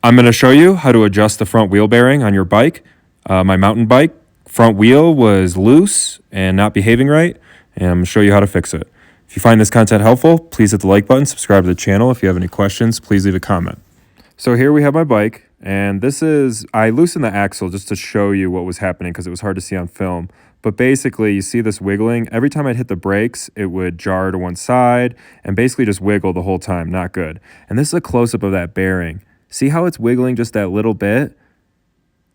I'm going to show you how to adjust the front wheel bearing on your bike. My mountain bike front wheel was loose and not behaving right, and I'm going to show you how to fix it. If you find this content helpful, please hit the like button, subscribe to the channel. If you have any questions, please leave a comment. So here we have my bike, and I loosened the axle just to show you what was happening because it was hard to see on film. But basically, you see this wiggling. Every time I'd hit the brakes, it would jar to one side and basically just wiggle the whole time. Not good. And this is a close-up of that bearing. See how it's wiggling just that little bit?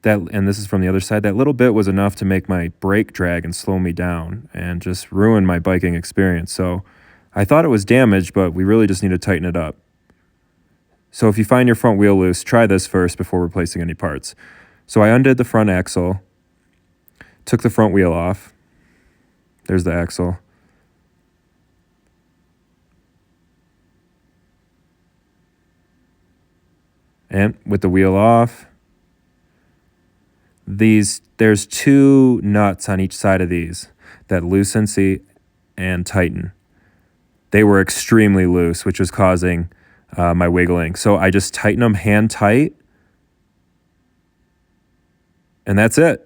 And this is from the other side. That little bit was enough to make my brake drag and slow me down and just ruin my biking experience. So I thought it was damaged, but we really just need to tighten it up. So if you find your front wheel loose, try this first before replacing any parts. So I undid the front axle, took the front wheel off. There's the axle. And with the wheel off, there's two nuts on each side of these that loosen, see, and tighten. They were extremely loose, which was causing my wiggling. So I just tighten them hand tight, and that's it.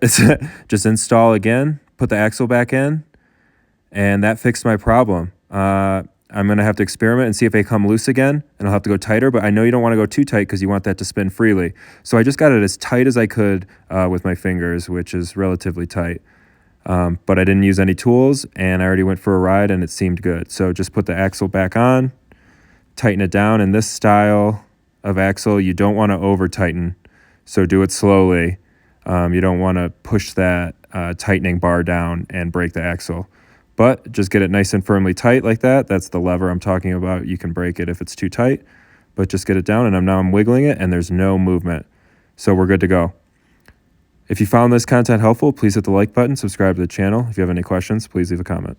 Just install again, put the axle back in, and that fixed my problem. I'm going to have to experiment and see if they come loose again, and I'll have to go tighter, but I know you don't want to go too tight because you want that to spin freely. So I just got it as tight as I could with my fingers, which is relatively tight. But I didn't use any tools, and I already went for a ride, and it seemed good. So just put the axle back on, tighten it down. In this style of axle, you don't want to over-tighten, so do it slowly. You don't want to push that tightening bar down and break the axle. But just get it nice and firmly tight like that. That's the lever I'm talking about. You can break it if it's too tight, but just get it down, and now I'm wiggling it, and there's no movement. So we're good to go. If you found this content helpful, please hit the like button, subscribe to the channel. If you have any questions, please leave a comment.